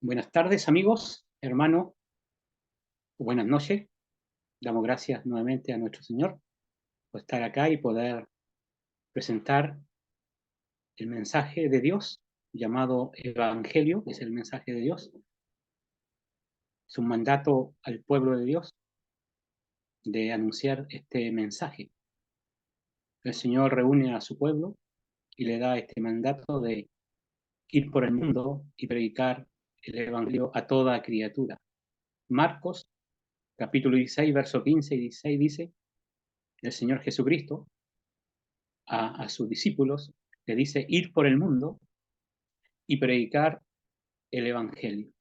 Buenas tardes, amigos, hermanos, buenas noches. Damos gracias nuevamente a nuestro Señor por estar acá y poder presentar el mensaje de Dios llamado Evangelio, que es el mensaje de Dios. Es un mandato al pueblo de Dios de anunciar este mensaje. El Señor reúne a su pueblo y le da este mandato de ir por el mundo y predicar el Evangelio a toda criatura. Marcos, capítulo 16, verso 15 y 16 dice, el Señor Jesucristo a sus discípulos, le dice ir por el mundo y predicar el Evangelio.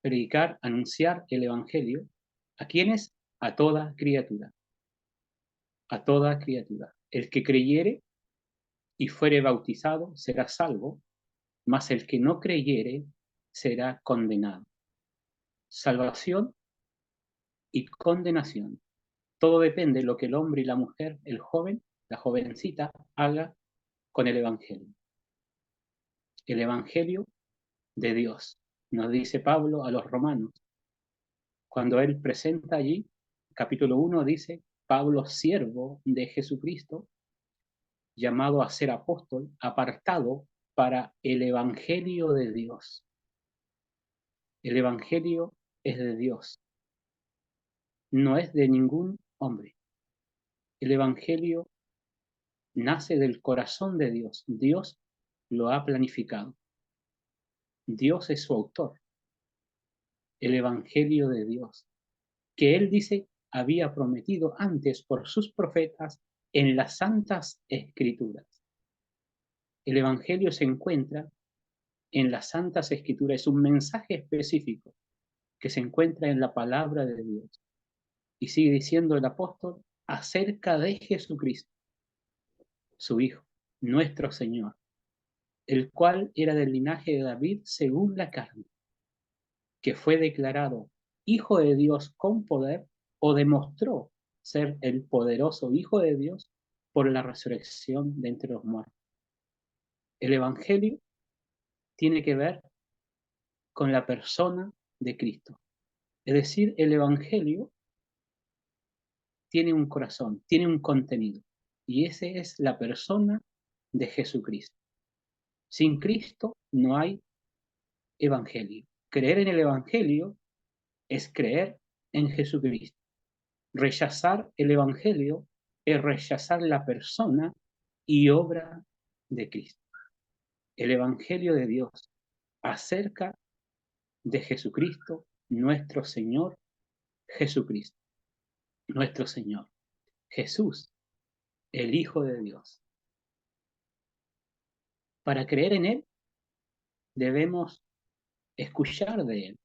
Predicar, anunciar el Evangelio. ¿A quiénes? A toda criatura. A toda criatura. El que creyere y fuere bautizado será salvo, mas el que no creyere será condenado. Salvación y condenación. Todo depende de lo que el hombre y la mujer, el joven, la jovencita, haga con el Evangelio. El Evangelio de Dios, nos dice Pablo a los romanos. Cuando él presenta allí, capítulo 1 dice, Pablo, siervo de Jesucristo, llamado a ser apóstol, apartado para el Evangelio de Dios. El Evangelio es de Dios, no es de ningún hombre. El Evangelio nace del corazón de Dios. Dios lo ha planificado. Dios es su autor. El Evangelio de Dios, que él dice había prometido antes por sus profetas en las santas escrituras. El Evangelio se encuentra en las santas escrituras, es un mensaje específico que se encuentra en la palabra de Dios. Y sigue diciendo el apóstol acerca de Jesucristo, su Hijo, nuestro Señor, el cual era del linaje de David según la carne, que fue declarado Hijo de Dios con poder o demostró ser el poderoso Hijo de Dios por la resurrección de entre los muertos. El Evangelio tiene que ver con la persona de Cristo. Es decir, el Evangelio tiene un corazón, tiene un contenido, y ese es la persona de Jesucristo. Sin Cristo no hay Evangelio. Creer en el Evangelio es creer en Jesucristo. Rechazar el Evangelio es rechazar la persona y obra de Cristo. El Evangelio de Dios acerca de Jesucristo, nuestro Señor Jesucristo, nuestro Señor. Jesús, el Hijo de Dios. Para creer en Él debemos escuchar de Él,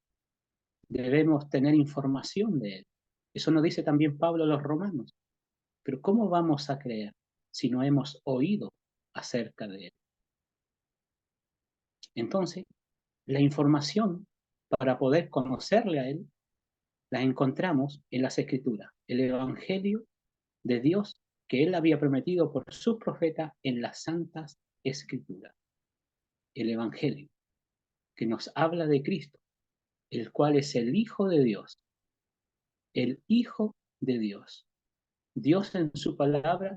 debemos tener información de Él. Eso nos dice también Pablo a los romanos. Pero ¿cómo vamos a creer si no hemos oído acerca de Él? Entonces, la información para poder conocerle a Él la encontramos en las Escrituras, el Evangelio de Dios que Él había prometido por sus profetas en las santas Escrituras. El Evangelio que nos habla de Cristo, el cual es el Hijo de Dios, el Hijo de Dios. Dios en su palabra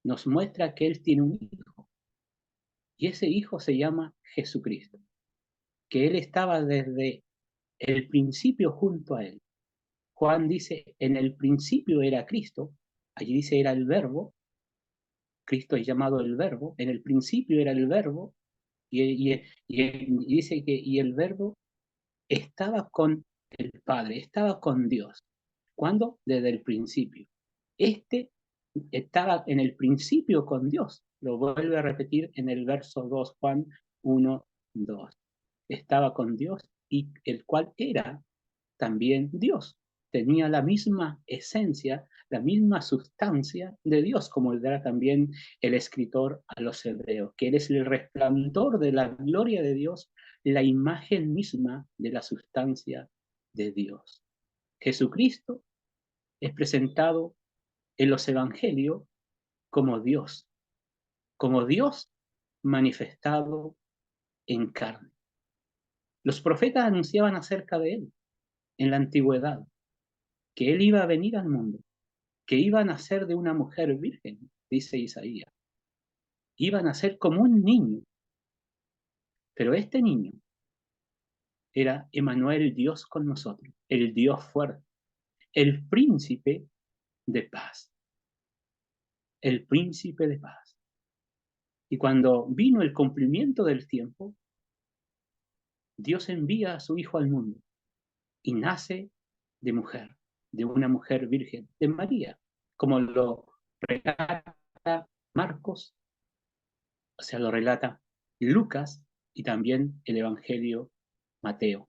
nos muestra que Él tiene un Hijo, y ese Hijo se llama Jesucristo, que Él estaba desde el principio junto a Él. Juan dice, en el principio era Cristo, allí dice era el Verbo, Cristo es llamado el Verbo, en el principio era el Verbo, y dice que y el Verbo estaba con el Padre, estaba con Dios. ¿Cuándo? Desde el principio. Este estaba en el principio con Dios. Lo vuelve a repetir en el verso 2, Juan 1, 2. Estaba con Dios y el cual era también Dios. Tenía la misma esencia, la misma sustancia de Dios, como le da también el escritor a los hebreos, que Él es el resplandor de la gloria de Dios, la imagen misma de la sustancia de Dios. Jesucristo es presentado en los evangelios como Dios manifestado en carne. Los profetas anunciaban acerca de él en la antigüedad, que él iba a venir al mundo, que iba a nacer de una mujer virgen, dice Isaías. Iba a nacer como un niño, pero este niño era Emmanuel, Dios con nosotros, el Dios fuerte, el príncipe de paz, el príncipe de paz. Y cuando vino el cumplimiento del tiempo, Dios envía a su Hijo al mundo y nace de mujer, de una mujer virgen, de María, como lo relata Marcos, o sea, lo relata Lucas y también el Evangelio Mateo.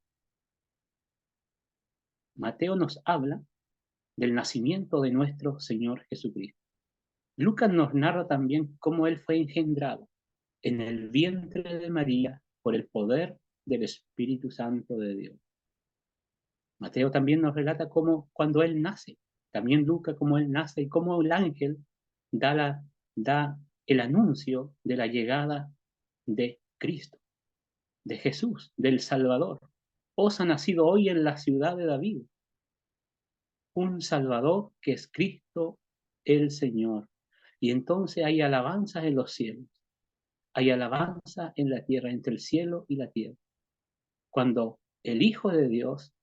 Mateo nos habla del nacimiento de nuestro Señor Jesucristo. Lucas nos narra también cómo él fue engendrado en el vientre de María por el poder del Espíritu Santo de Dios. Mateo también nos relata cómo cuando él nace, también Lucas cómo él nace y cómo el ángel da el anuncio de la llegada de Cristo, de Jesús, del Salvador. Os ha nacido hoy en la ciudad de David un Salvador que es Cristo el Señor. Y entonces hay alabanzas en los cielos, hay alabanza en la tierra, entre el cielo y la tierra. Cuando el Hijo de Dios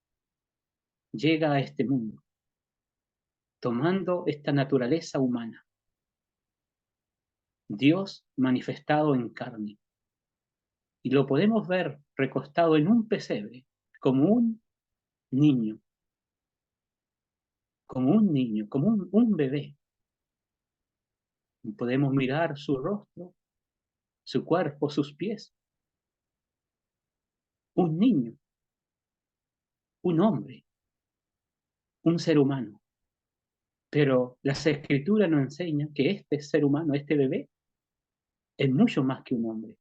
llega a este mundo, tomando esta naturaleza humana, Dios manifestado en carne. Y lo podemos ver recostado en un pesebre, como un niño, como un bebé. Podemos mirar su rostro, su cuerpo, sus pies. Un niño, un hombre, un ser humano. Pero las escrituras nos enseñan que este ser humano, este bebé, es mucho más que un hombre.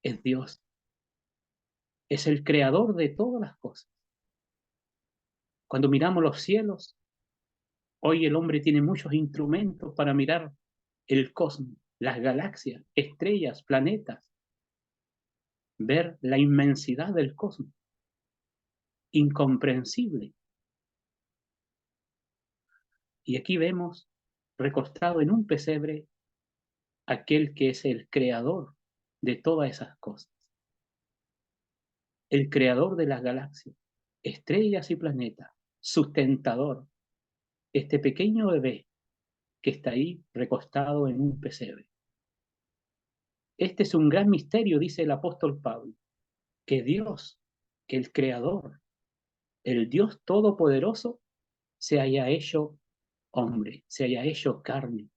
Es Dios. Es el creador de todas las cosas. Cuando miramos los cielos, hoy el hombre tiene muchos instrumentos para mirar el cosmos, las galaxias, estrellas, planetas, ver la inmensidad del cosmos, incomprensible. Y aquí vemos recostado en un pesebre aquel que es el creador de todas esas cosas, el creador de las galaxias, estrellas y planetas, sustentador, este pequeño bebé que está ahí recostado en un pesebre. Este es un gran misterio, dice el apóstol Pablo, que Dios, el creador, el Dios todopoderoso, se haya hecho hombre, se haya hecho carne,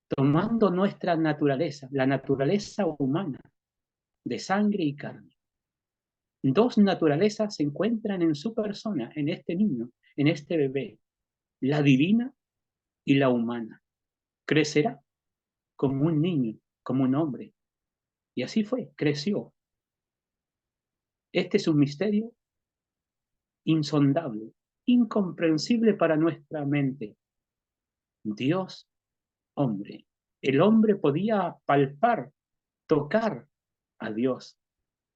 tomando nuestra naturaleza, la naturaleza humana, de sangre y carne. Dos naturalezas se encuentran en su persona, en este niño, en este bebé, la divina y la humana. Crecerá como un niño, como un hombre. Y así fue, creció. Este es un misterio insondable, incomprensible para nuestra mente. Dios, hombre. El hombre podía palpar, tocar a Dios.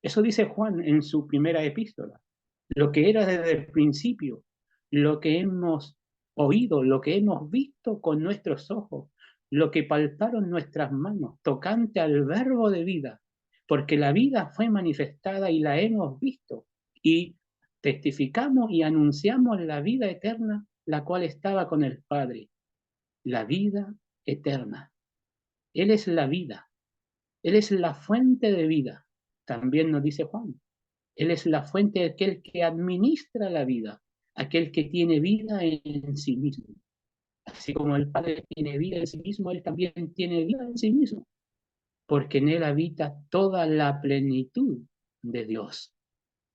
Eso dice Juan en su primera epístola. Lo que era desde el principio, lo que hemos oído, lo que hemos visto con nuestros ojos, lo que palparon nuestras manos, tocante al verbo de vida, porque la vida fue manifestada y la hemos visto, y testificamos y anunciamos la vida eterna, la cual estaba con el Padre, la vida eterna. Él es la vida, Él es la fuente de vida, también nos dice Juan. Él es la fuente de aquel que administra la vida, aquel que tiene vida en sí mismo. Así como el Padre tiene vida en sí mismo, Él también tiene vida en sí mismo, porque en Él habita toda la plenitud de Dios.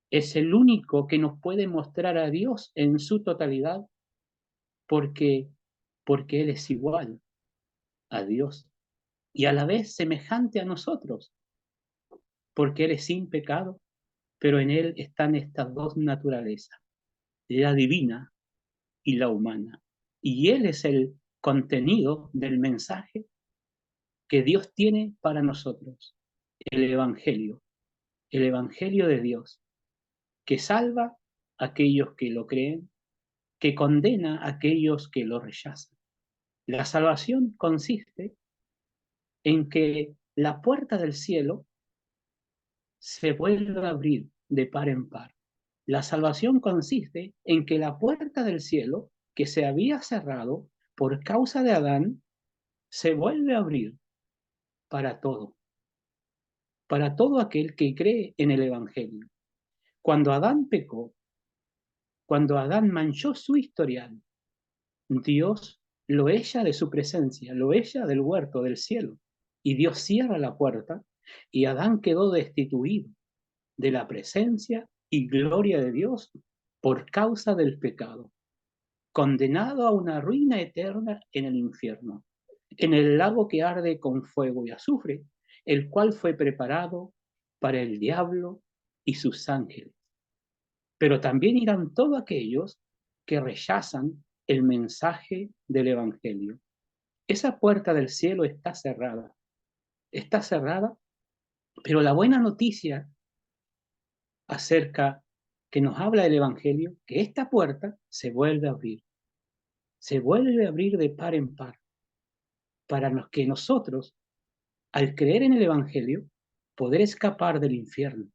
Es el único que nos puede mostrar a Dios en su totalidad, porque, porque Él es igual a Dios y a la vez semejante a nosotros, porque Él es sin pecado, pero en Él están estas dos naturalezas, la divina y la humana. Y Él es el contenido del mensaje que Dios tiene para nosotros, el Evangelio de Dios. que salva a aquellos que lo creen, que condena a aquellos que lo rechazan. La salvación consiste en que la puerta del cielo se vuelve a abrir de par en par. La salvación consiste en que la puerta del cielo, que se había cerrado por causa de Adán, se vuelve a abrir para todo aquel que cree en el Evangelio. Cuando Adán pecó, cuando Adán manchó su historial, Dios lo echa de su presencia, lo echa del huerto del cielo, y Dios cierra la puerta, y Adán quedó destituido de la presencia y gloria de Dios por causa del pecado, condenado a una ruina eterna en el infierno, en el lago que arde con fuego y azufre, el cual fue preparado para el diablo y sus ángeles. Pero también irán todos aquellos que rechazan el mensaje del Evangelio. Esa puerta del cielo está cerrada, pero la buena noticia acerca que nos habla el Evangelio, que esta puerta se vuelve a abrir de par en par, para que nosotros, al creer en el Evangelio, poder escapar del infierno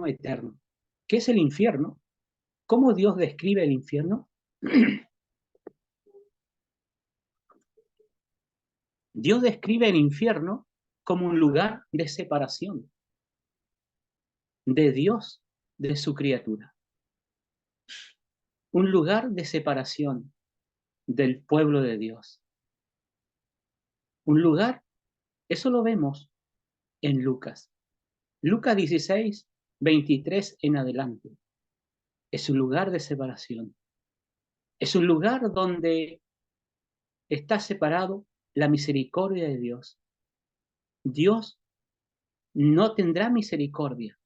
eterno. ¿Qué es el infierno? ¿Cómo Dios describe el infierno? Dios describe el infierno como un lugar de separación de Dios, de su criatura. Un lugar de separación del pueblo de Dios. Un lugar, eso lo vemos en Lucas. Lucas 16, 23 en adelante. Es un lugar de separación. Es un lugar donde está separado la misericordia de Dios. Dios no tendrá misericordia,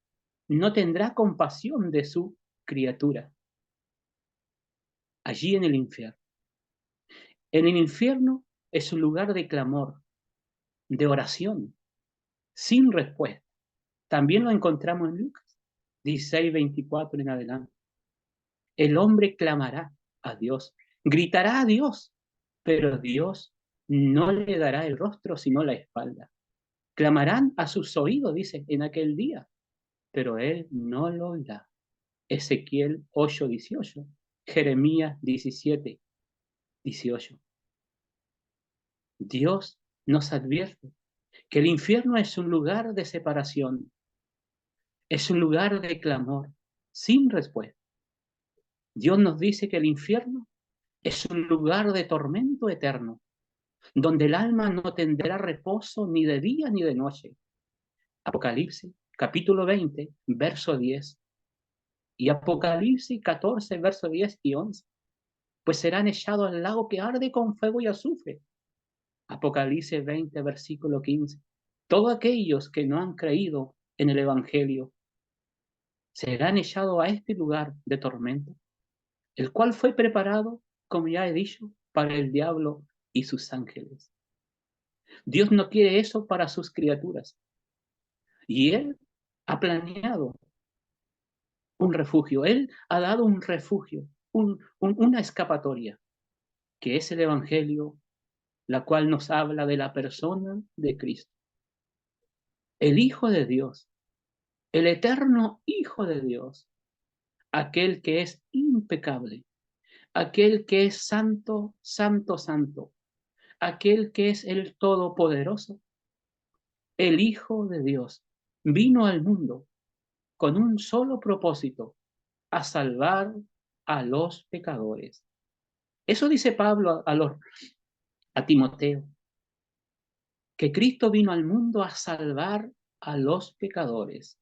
no tendrá compasión de su criatura. Allí en el infierno. En el infierno es un lugar de clamor, de oración, sin respuesta. También lo encontramos en Lucas 16, 24 en adelante. El hombre clamará a Dios, gritará a Dios, pero Dios no le dará el rostro sino la espalda. Clamarán a sus oídos, dice, en aquel día, pero él no lo oirá. Ezequiel 8, 18, Jeremías 17, 18. Dios nos advierte que el infierno es un lugar de separación, es un lugar de clamor, sin respuesta. Dios nos dice que el infierno es un lugar de tormento eterno, donde el alma no tendrá reposo ni de día ni de noche. Apocalipsis, capítulo 20, verso 10. Y Apocalipsis 14, verso 10 y 11. Pues serán echados al lago que arde con fuego y azufre. Apocalipsis 20, versículo 15. Todos aquellos que no han creído en el Evangelio serán echados a este lugar de tormento, el cual fue preparado, como ya he dicho, para el diablo y sus ángeles. Dios no quiere eso para sus criaturas. Y Él ha planeado un refugio. Él ha dado un refugio, una escapatoria, que es el Evangelio, la cual nos habla de la persona de Cristo. El Hijo de Dios, el eterno Hijo de Dios, aquel que es impecable, aquel que es santo, santo, santo, aquel que es el Todopoderoso, el Hijo de Dios, vino al mundo con un solo propósito, a salvar a los pecadores. Eso dice Pablo a Timoteo, que Cristo vino al mundo a salvar a los pecadores.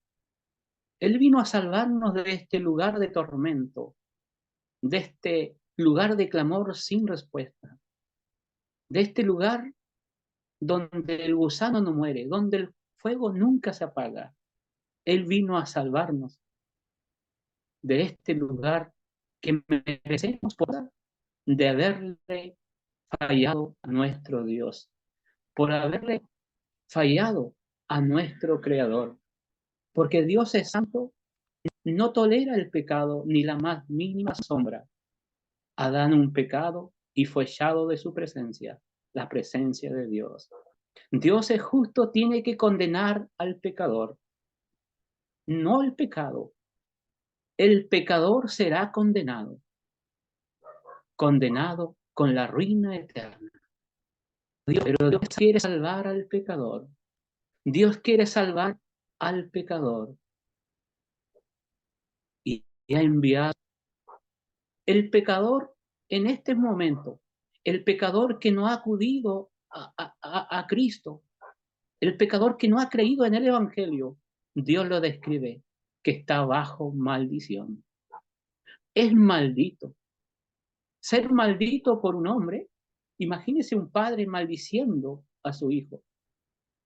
Él vino a salvarnos de este lugar de tormento, de este lugar de clamor sin respuesta, de este lugar donde el gusano no muere, donde el fuego nunca se apaga. Él vino a salvarnos de este lugar que merecemos por de haberle fallado a nuestro Dios, por haberle fallado a nuestro Creador, porque Dios es santo no tolera el pecado ni la más mínima sombra. Adán un pecado y fue echado de su presencia, la presencia de Dios. Dios es justo, tiene que condenar al pecador, no el pecado. El pecador será condenado, condenado con la ruina eterna. Pero Dios quiere salvar al pecador. Dios quiere salvar al pecador. Y ha enviado el pecador en este momento, el pecador que no ha acudido a Cristo, el pecador que no ha creído en el Evangelio, Dios lo describe que está bajo maldición. Es maldito. Ser maldito por un hombre, imagínese un padre maldiciendo a su hijo,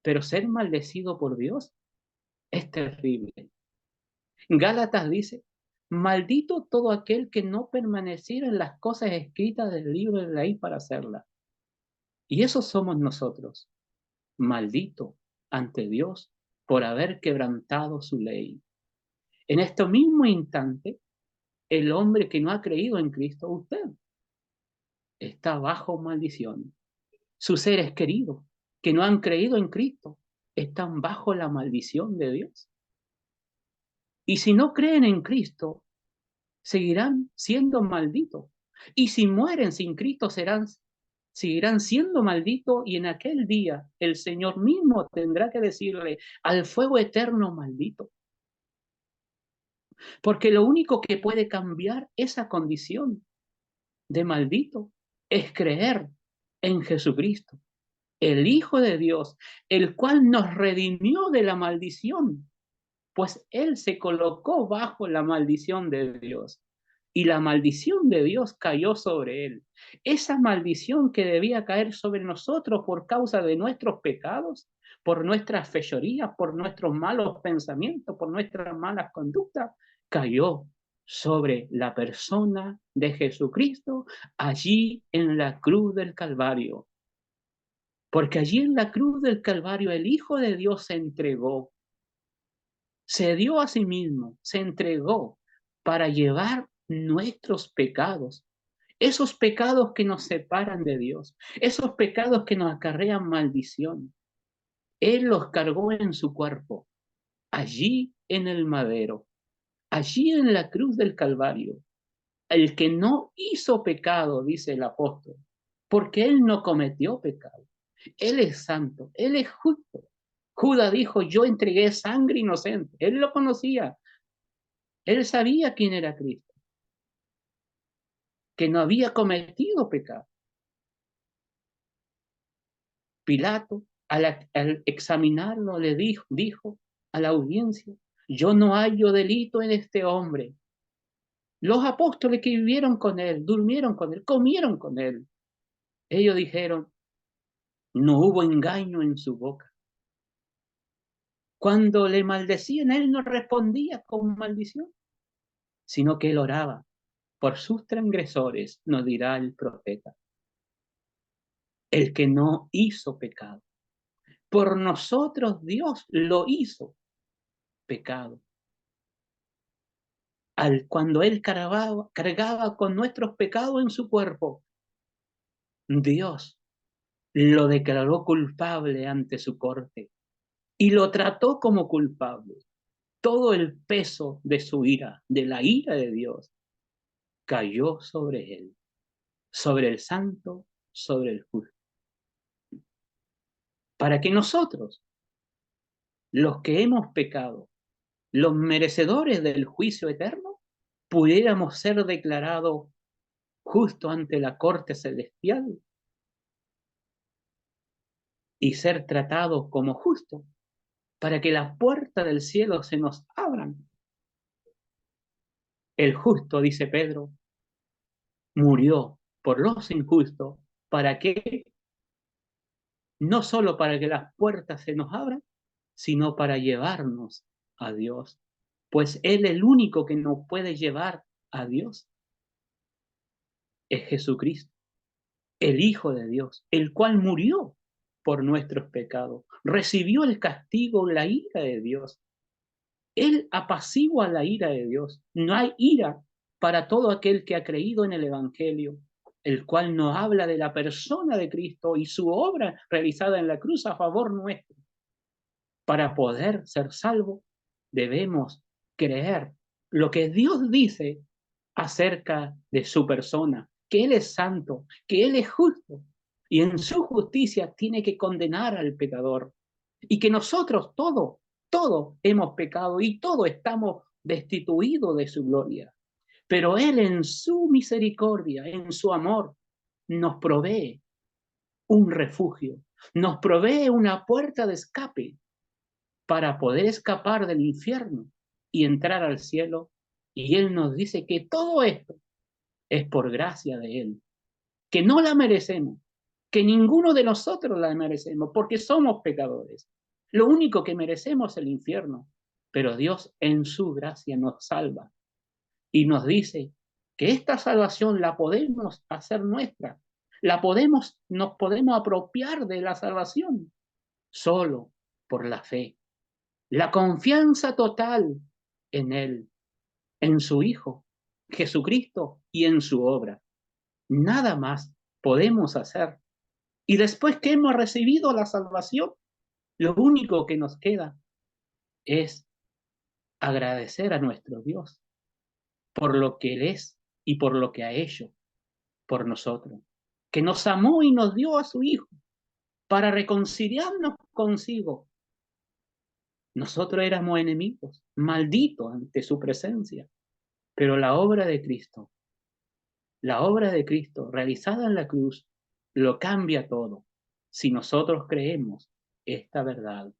pero ser maldecido por Dios es terrible. Gálatas dice, maldito todo aquel que no permaneciera en las cosas escritas del libro de la ley para hacerlas. Y eso somos nosotros, maldito ante Dios por haber quebrantado su ley. En este mismo instante, el hombre que no ha creído en Cristo, usted, está bajo maldición. Sus seres queridos que no han creído en Cristo están bajo la maldición de Dios. Y si no creen en Cristo, seguirán siendo malditos. Y si mueren sin Cristo, seguirán siendo malditos, y en aquel día el Señor mismo tendrá que decirle al fuego eterno maldito. Porque lo único que puede cambiar esa condición de maldito es creer en Jesucristo, el Hijo de Dios, el cual nos redimió de la maldición, pues Él se colocó bajo la maldición de Dios y la maldición de Dios cayó sobre Él. Esa maldición que debía caer sobre nosotros por causa de nuestros pecados, por nuestras fechorías, por nuestros malos pensamientos, por nuestras malas conductas, cayó sobre la persona de Jesucristo allí en la cruz del Calvario. Porque allí en la cruz del Calvario el Hijo de Dios se entregó, se dio a sí mismo, se entregó para llevar nuestros pecados, esos pecados que nos separan de Dios, esos pecados que nos acarrean maldición. Él los cargó en su cuerpo, allí en el madero, allí en la cruz del Calvario. El que no hizo pecado, dice el apóstol, porque él no cometió pecado. Él es santo, él es justo. Judas dijo, yo entregué sangre inocente. Él lo conocía. Él sabía quién era Cristo, que no había cometido pecado. Pilato, al examinarlo, le dijo a la audiencia, yo no hallo delito en este hombre. Los apóstoles que vivieron con él, durmieron con él, comieron con él, ellos dijeron, no hubo engaño en su boca. Cuando le maldecían, él no respondía con maldición, sino que él oraba. Por sus transgresores, nos dirá el profeta, el que no hizo pecado. Por nosotros Dios lo hizo pecado. Cuando él cargaba con nuestros pecados en su cuerpo, Dios lo declaró culpable ante su corte y lo trató como culpable. Todo el peso de su ira, de la ira de Dios, cayó sobre él, sobre el santo, sobre el justo. Para que nosotros, los que hemos pecado, los merecedores del juicio eterno, pudiéramos ser declarados justo ante la corte celestial y ser tratados como justos, para que las puertas del cielo se nos abran. El justo, dice Pedro, murió por los injustos, ¿para qué? No solo para que las puertas se nos abran, sino para llevarnos a Dios, pues Él el único que nos puede llevar a Dios es Jesucristo, el Hijo de Dios, el cual murió por nuestros pecados, recibió el castigo, la ira de Dios, Él apacigua la ira de Dios. No hay ira para todo aquel que ha creído en el Evangelio, el cual nos habla de la persona de Cristo y su obra realizada en la cruz a favor nuestro. Para poder ser salvos, debemos creer lo que Dios dice acerca de su persona, que Él es santo, que Él es justo, y en su justicia tiene que condenar al pecador, y que nosotros todos hemos pecado y todos estamos destituidos de su gloria. Pero Él en su misericordia, en su amor, nos provee un refugio, nos provee una puerta de escape para poder escapar del infierno y entrar al cielo. Y Él nos dice que todo esto es por gracia de Él, que no la merecemos, que ninguno de nosotros la merecemos, porque somos pecadores. Lo único que merecemos es el infierno, pero Dios en su gracia nos salva y nos dice que esta salvación la podemos hacer nuestra, nos podemos apropiar de la salvación solo por la fe, la confianza total en Él, en su Hijo, Jesucristo, y en su obra. Nada más podemos hacer. Y después que hemos recibido la salvación, lo único que nos queda es agradecer a nuestro Dios por lo que Él es y por lo que ha hecho por nosotros, que nos amó y nos dio a su Hijo para reconciliarnos consigo. Nosotros éramos enemigos, malditos ante su presencia, pero la obra de Cristo realizada en la cruz lo cambia todo si nosotros creemos esta verdad.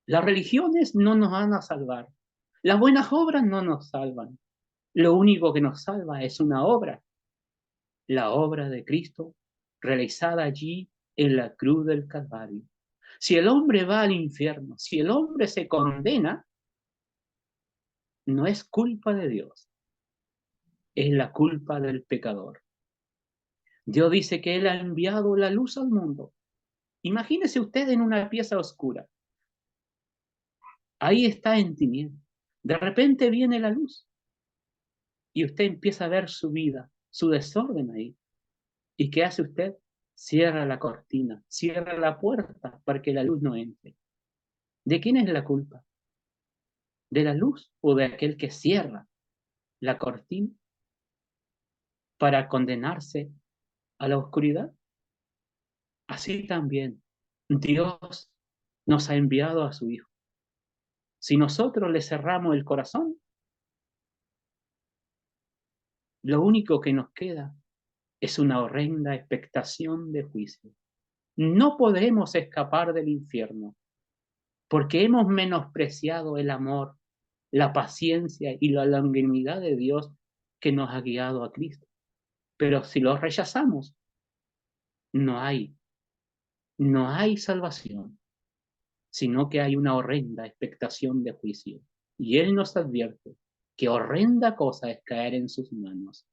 Las religiones no nos van a salvar, las buenas obras no nos salvan. Lo único que nos salva es una obra, la obra de Cristo realizada allí en la cruz del Calvario. Si el hombre va al infierno, si el hombre se condena, no es culpa de Dios, es la culpa del pecador. Dios dice que Él ha enviado la luz al mundo. Imagínese usted en una pieza oscura. Ahí está en tinieblas. De repente viene la luz y usted empieza a ver su vida, su desorden ahí. ¿Y qué hace usted? Cierra la cortina, cierra la puerta para que la luz no entre. ¿De quién es la culpa? ¿De la luz o de aquel que cierra la cortina para condenarse a la oscuridad? Así también Dios nos ha enviado a su Hijo. Si nosotros le cerramos el corazón, lo único que nos queda es una horrenda expectación de juicio. No podemos escapar del infierno porque hemos menospreciado el amor, la paciencia y la longanimidad de Dios que nos ha guiado a Cristo. Pero si lo rechazamos, no hay salvación, sino que hay una horrenda expectación de juicio. Y Él nos advierte que horrenda cosa es caer en sus manos.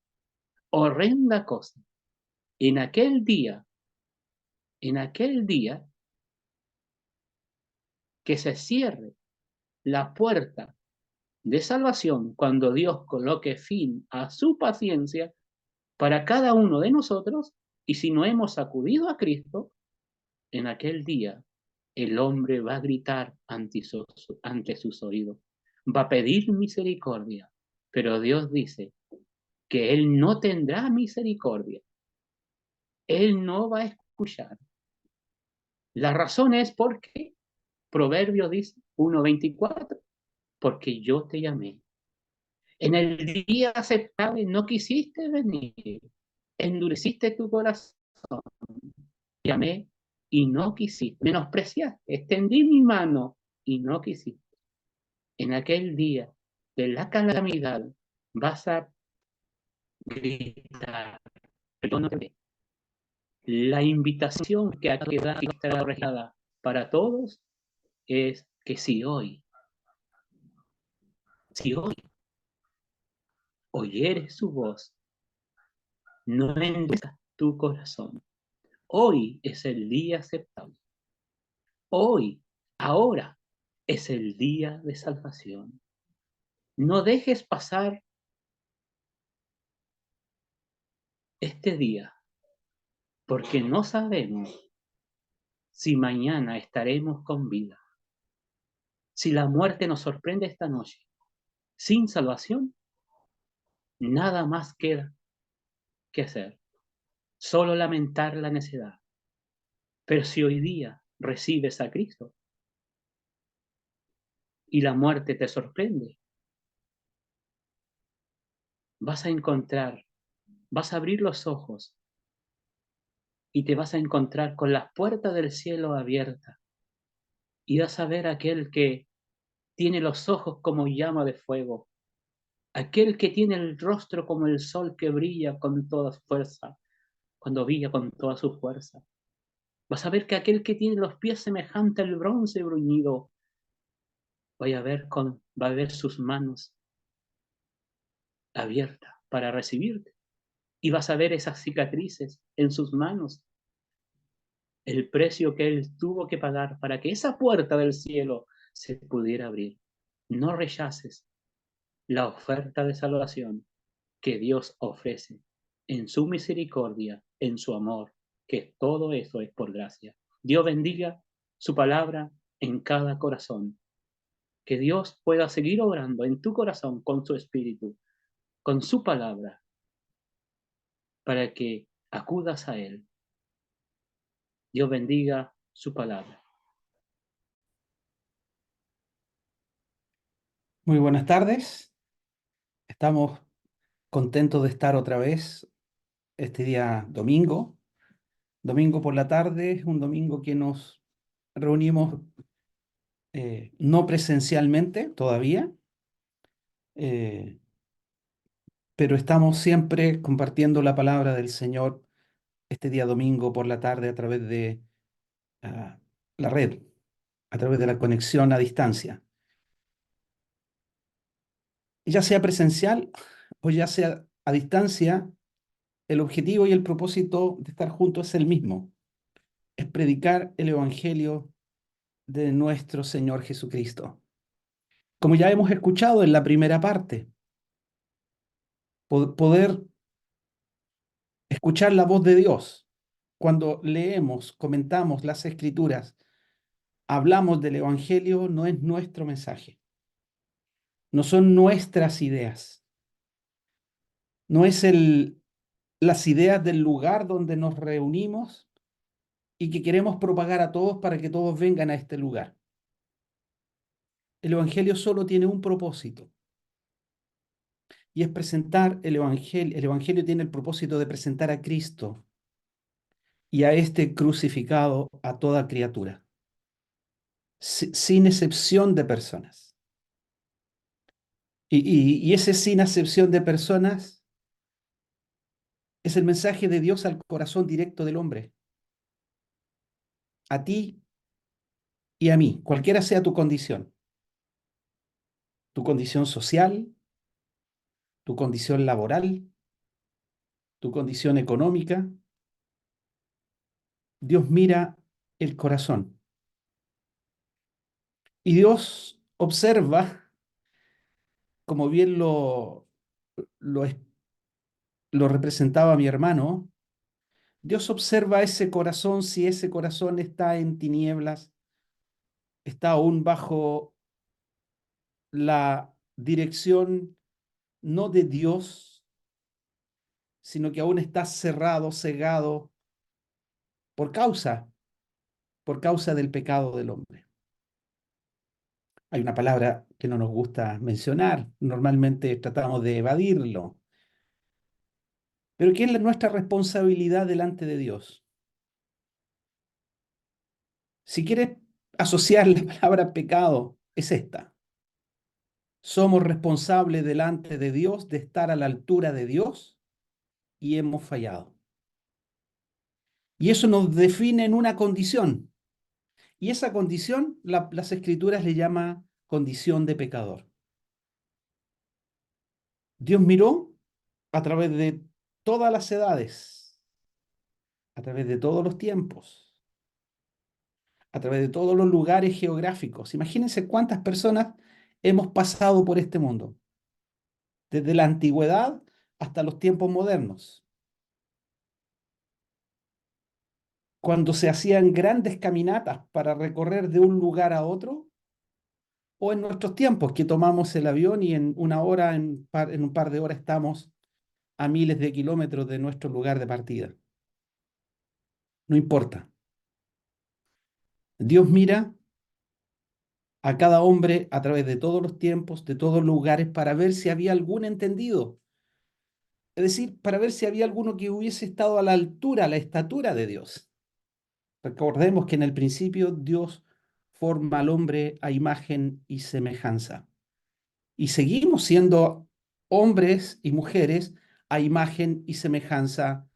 Horrenda cosa. En aquel día que se cierre la puerta de salvación, cuando Dios coloque fin a su paciencia para cada uno de nosotros, y si no hemos acudido a Cristo, en aquel día el hombre va a gritar ante sus oídos, va a pedir misericordia, pero Dios dice que Él no tendrá misericordia, Él no va a escuchar. La razón es porque Proverbio dice 1:24, porque yo te llamé. En el día aceptable no quisiste venir, endureciste tu corazón, llamé y no quisiste, menospreciaste, extendí mi mano y no quisiste. En aquel día de la calamidad vas a gritar, perdóname. La invitación que ha quedado registrada para todos es que si hoy oyeres su voz, no endurezcas tu corazón. Hoy es el día aceptable. Hoy, ahora, Es el día de salvación. No dejes pasar este día, porque no sabemos si mañana estaremos con vida. Si la muerte nos sorprende esta noche sin salvación, nada más queda que hacer, solo lamentar la necedad. Pero si hoy día recibes a Cristo y la muerte te sorprende, vas a encontrar, vas a abrir los ojos y te vas a encontrar con las puertas del cielo abiertas y vas a ver a aquel que tiene los ojos como llama de fuego, aquel que tiene el rostro como el sol que brilla con toda su fuerza, cuando brilla con toda su fuerza. Vas a ver que aquel que tiene los pies semejante al bronce bruñido, va a ver sus manos abiertas para recibirte. Y vas a ver esas cicatrices en sus manos, el precio que él tuvo que pagar para que esa puerta del cielo se pudiera abrir. No rechaces la oferta de salvación que Dios ofrece en su misericordia, en su amor, que todo eso es por gracia. Dios bendiga su palabra en cada corazón. Que Dios pueda seguir obrando en tu corazón con su espíritu, con su palabra, para que acudas a Él. Dios bendiga su palabra. Muy buenas tardes. Estamos contentos de estar otra vez este día domingo. Domingo por la tarde, un domingo que nos reunimos no presencialmente todavía, eh, pero estamos siempre compartiendo la palabra del Señor este día domingo por la tarde a través de la red, a través de la conexión a distancia. Ya sea presencial o ya sea a distancia, el objetivo y el propósito de estar juntos es el mismo: es predicar el Evangelio de nuestro Señor Jesucristo. Como ya hemos escuchado en la primera parte, poder escuchar la voz de Dios. Cuando leemos, comentamos las Escrituras, hablamos del Evangelio, no es nuestro mensaje, no son nuestras ideas, no es las ideas del lugar donde nos reunimos y que queremos propagar a todos para que todos vengan a este lugar. El Evangelio solo tiene un propósito, y es presentar el Evangelio. El Evangelio tiene el propósito de presentar a Cristo y a este crucificado a toda criatura, sin excepción de personas. Y ese sin excepción de personas es el mensaje de Dios al corazón directo del hombre, a ti y a mí, cualquiera sea tu condición social, tu condición laboral, tu condición económica. Dios mira el corazón y Dios observa, como bien lo, lo representaba mi hermano. Dios observa ese corazón, si ese corazón está en tinieblas, está aún bajo la dirección no de Dios, sino que aún está cerrado, cegado por causa, por causa del pecado del hombre. Hay una palabra que no nos gusta mencionar, normalmente tratamos de evadirlo, pero ¿qué es nuestra responsabilidad delante de Dios? Si quieres asociar la palabra pecado, es esta: somos responsables delante de Dios de estar a la altura de Dios y hemos fallado. Y eso nos define en una condición. Y esa condición, las Escrituras le llama condición de pecador. Dios miró a través de todas las edades, a través de todos los tiempos, a través de todos los lugares geográficos. Imagínense cuántas personas hemos pasado por este mundo, desde la antigüedad hasta los tiempos modernos, cuando se hacían grandes caminatas para recorrer de un lugar a otro, o en nuestros tiempos que tomamos el avión y en una hora, en un par de horas estamos a miles de kilómetros de nuestro lugar de partida. No importa. Dios mira a cada hombre a través de todos los tiempos, de todos los lugares, para ver si había algún entendido. Es decir, para ver si había alguno que hubiese estado a la altura, a la estatura de Dios. Recordemos que en el principio Dios forma al hombre a imagen y semejanza. Y seguimos siendo hombres y mujeres a imagen y semejanza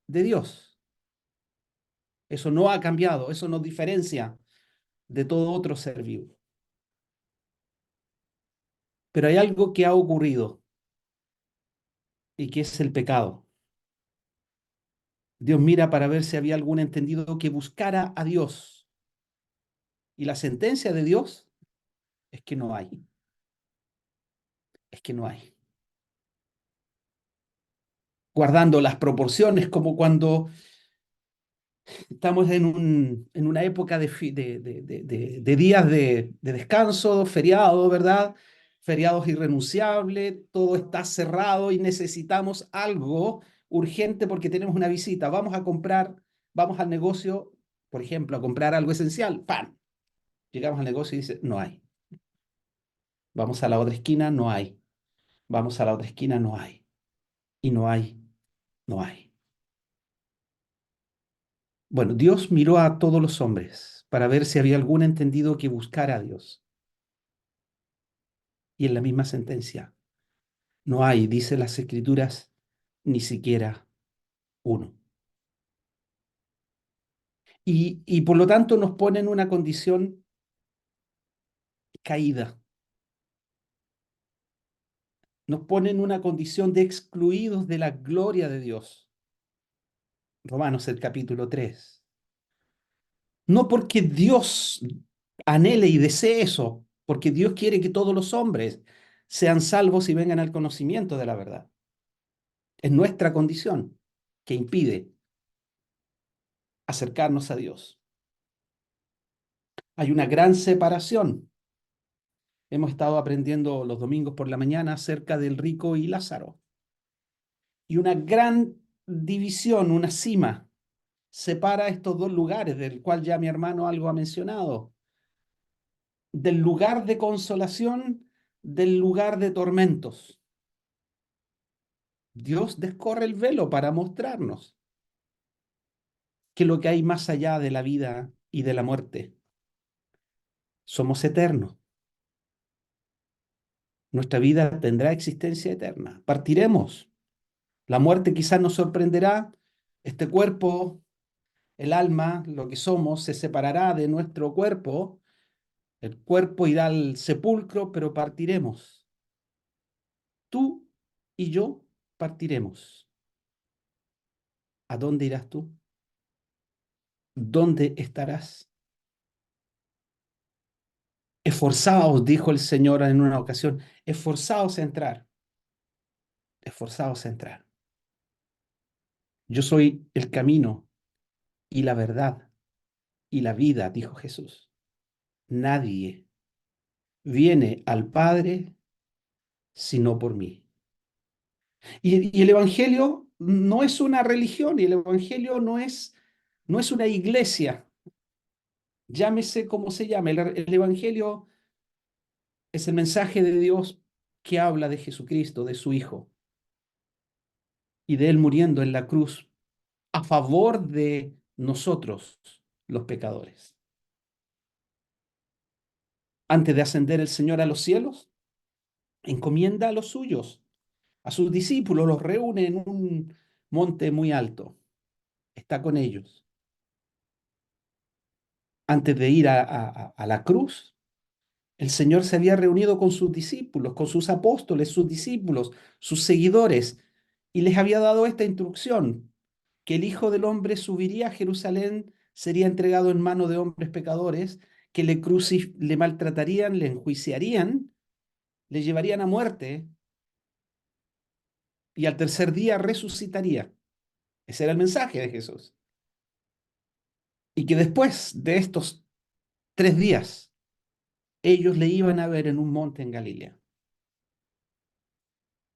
de Dios. Eso no ha cambiado, eso nos diferencia de todo otro ser vivo. Pero hay algo que ha ocurrido y que es el pecado. Dios mira para ver si había algún entendido que buscara a Dios. Y la sentencia de Dios es que no hay. Es que no hay. Guardando las proporciones, como cuando estamos en una época de días de descanso, feriado, ¿verdad? Feriados irrenunciables, todo está cerrado y necesitamos algo urgente porque tenemos una visita. Vamos a comprar, vamos al negocio, por ejemplo, a comprar algo esencial, pan. Llegamos al negocio y dice, no hay. Vamos a la otra esquina, no hay. Vamos a la otra esquina, no hay. Y no hay, no hay. Bueno, Dios miró a todos los hombres para ver si había algún entendido que buscara a Dios. Y en la misma sentencia, no hay, dice las Escrituras, ni siquiera uno. Y por lo tanto nos pone en una condición caída. Nos pone en una condición de excluidos de la gloria de Dios. Romanos el capítulo 3. No porque Dios anhele y desee eso, porque Dios quiere que todos los hombres sean salvos y vengan al conocimiento de la verdad. Es nuestra condición que impide acercarnos a Dios. Hay una gran separación. Hemos estado aprendiendo los domingos por la mañana acerca del rico y Lázaro. Y una gran división, una cima, separa estos dos lugares, del cual ya mi hermano algo ha mencionado. Del lugar de consolación, del lugar de tormentos. Dios descorre el velo para mostrarnos que lo que hay más allá de la vida y de la muerte. Somos eternos. Nuestra vida tendrá existencia eterna. Partiremos. La muerte quizás nos sorprenderá. Este cuerpo, el alma, lo que somos, se separará de nuestro cuerpo. El cuerpo irá al sepulcro, pero partiremos. Tú y yo partiremos. ¿A dónde irás tú? ¿Dónde estarás? Esforzaos, dijo el Señor en una ocasión, esforzaos a entrar. Esforzaos a entrar. Yo soy el camino y la verdad y la vida, dijo Jesús. Nadie viene al Padre sino por mí. Y el Evangelio no es una religión, y el Evangelio no es una iglesia, llámese como se llame. El Evangelio es el mensaje de Dios que habla de Jesucristo, de su Hijo, y de Él muriendo en la cruz a favor de nosotros, los pecadores. Antes de ascender el Señor a los cielos, encomienda a los suyos, a sus discípulos, los reúne en un monte muy alto, está con ellos. Antes de ir a la cruz, el Señor se había reunido con sus discípulos, con sus apóstoles, sus discípulos, sus seguidores, y les había dado esta instrucción, que el Hijo del Hombre subiría a Jerusalén sería entregado en mano de hombres pecadores que le maltratarían, le enjuiciarían, le llevarían a muerte y al tercer día resucitaría. Ese era el mensaje de Jesús. Y que después de estos 3 días, ellos le iban a ver en un monte en Galilea.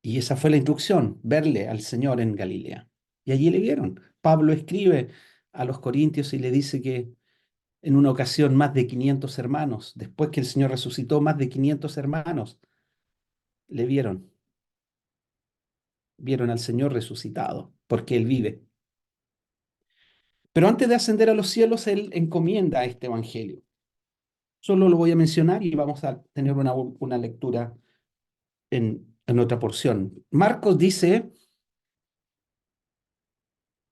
Y esa fue la instrucción, verle al Señor en Galilea. Y allí le vieron. Pablo escribe a los Corintios y le dice que en una ocasión más de 500 hermanos, después que el Señor resucitó, más de 500 hermanos le vieron al Señor resucitado, porque Él vive. Pero antes de ascender a los cielos, Él encomienda este Evangelio. Solo lo voy a mencionar y vamos a tener una lectura en otra porción. Marcos dice,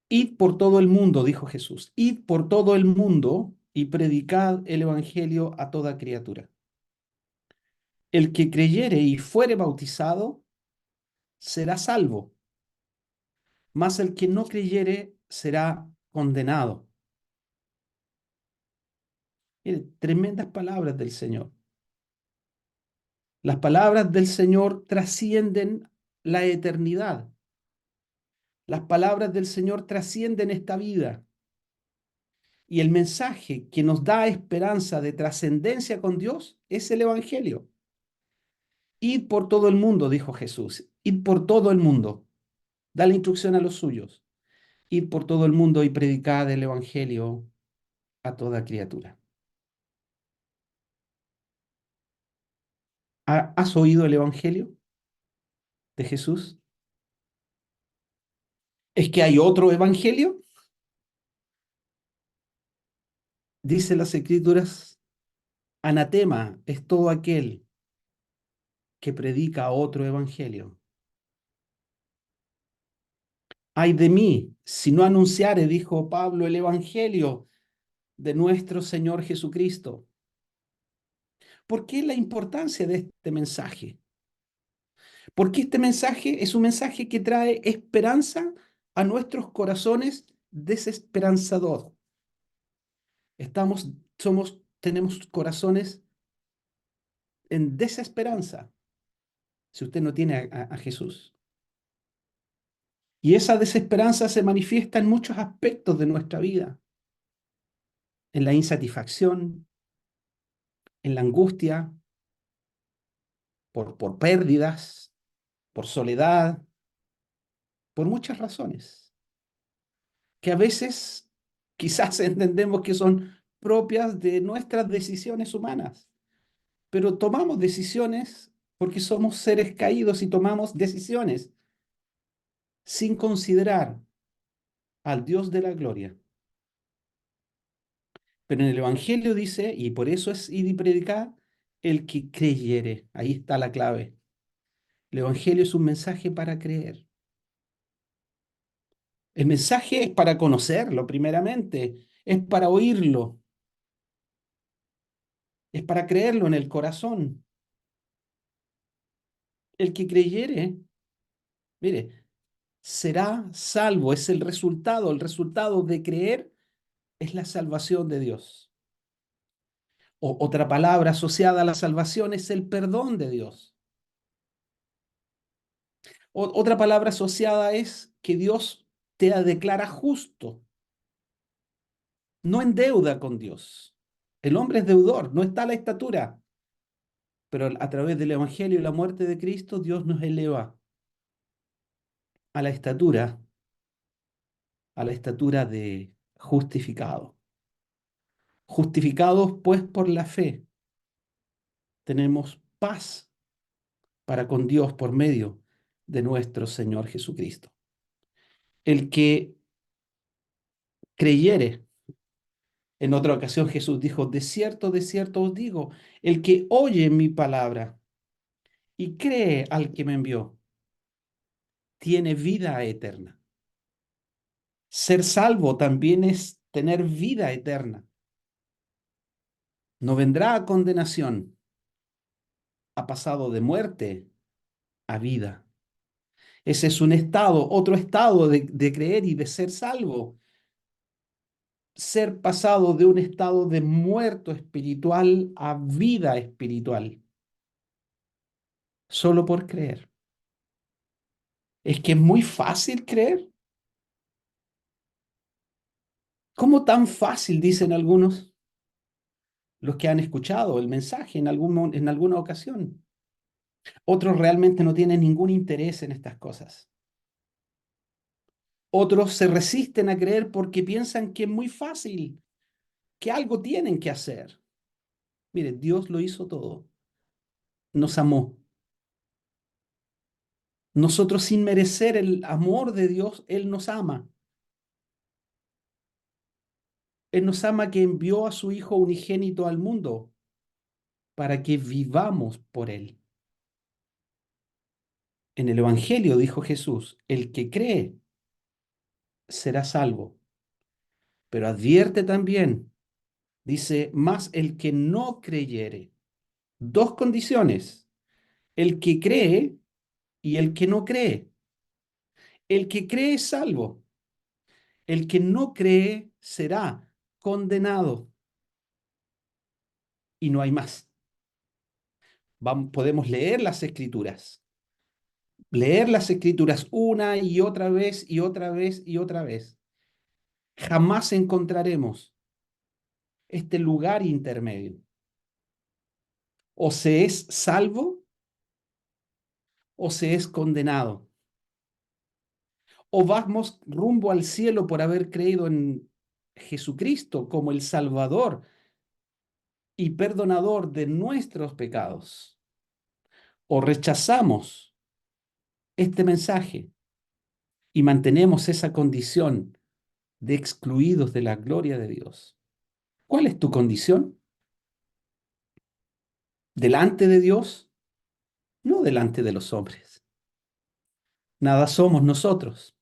id por todo el mundo, dijo Jesús, id por todo el mundo y predicad el Evangelio a toda criatura. El que creyere y fuere bautizado será salvo, mas el que no creyere será condenado. Mire, tremendas palabras del Señor. Las palabras del Señor trascienden la eternidad. Las palabras del Señor trascienden esta vida. Y el mensaje que nos da esperanza de trascendencia con Dios es el Evangelio. Id por todo el mundo, dijo Jesús. Id por todo el mundo. Da la instrucción a los suyos. Id por todo el mundo y predicad el Evangelio a toda criatura. ¿Has oído el Evangelio de Jesús? ¿Es que hay otro Evangelio? Dice las Escrituras, anatema es todo aquel que predica otro Evangelio. Ay de mí, si no anunciare, dijo Pablo, el Evangelio de nuestro Señor Jesucristo. ¿Por qué la importancia de este mensaje? Porque este mensaje es un mensaje que trae esperanza a nuestros corazones desesperanzados. Tenemos corazones en desesperanza si usted no tiene a Jesús. Y esa desesperanza se manifiesta en muchos aspectos de nuestra vida, en la insatisfacción, en la angustia, por pérdidas, por soledad, por muchas razones, que a veces quizás entendemos que son propias de nuestras decisiones humanas, pero tomamos decisiones porque somos seres caídos y tomamos decisiones sin considerar al Dios de la gloria. Pero en el Evangelio dice, y por eso es ir y predicar, el que creyere. Ahí está la clave. El Evangelio es un mensaje para creer. El mensaje es para conocerlo, primeramente. Es para oírlo. Es para creerlo en el corazón. El que creyere, mire, será salvo. Es el resultado. El resultado de creer es la salvación de Dios. Otra palabra asociada a la salvación es el perdón de Dios. Otra palabra asociada es que Dios te declara justo, no en deuda con Dios. El hombre es deudor, no está a la estatura, pero a través del Evangelio y la muerte de Cristo, Dios nos eleva a la estatura de justificado. Justificados pues por la fe, tenemos paz para con Dios por medio de nuestro Señor Jesucristo. El que creyere. En otra ocasión Jesús dijo, de cierto os digo, el que oye mi palabra y cree al que me envió, tiene vida eterna. Ser salvo también es tener vida eterna. No vendrá a condenación, ha pasado de muerte a vida. Ese es un estado, otro estado de creer y de ser salvo. ser pasado de un estado de muerto espiritual a vida espiritual, solo por creer. Es que es muy fácil creer. ¿Cómo tan fácil, dicen algunos, los que han escuchado el mensaje en alguna ocasión? Otros realmente no tienen ningún interés en estas cosas. Otros se resisten a creer porque piensan que es muy fácil, que algo tienen que hacer. Mire, Dios lo hizo todo. Nos amó. Nosotros sin merecer el amor de Dios, Él nos ama. Él nos ama que envió a su Hijo unigénito al mundo para que vivamos por Él. En el Evangelio dijo Jesús, el que cree será salvo. Pero advierte también, dice, más el que no creyere. Dos condiciones, el que cree y el que no cree. El que cree es salvo, el que no cree será condenado. Y no hay más. Podemos leer las escrituras una y otra vez y otra vez y otra vez. Jamás encontraremos este lugar intermedio. O se es salvo o se es condenado. O vamos rumbo al cielo por haber creído en Jesucristo como el Salvador y perdonador de nuestros pecados. O rechazamos este mensaje y mantenemos esa condición de excluidos de la gloria de Dios. ¿Cuál es tu condición? ¿Delante de Dios? No delante de los hombres. Nada somos nosotros.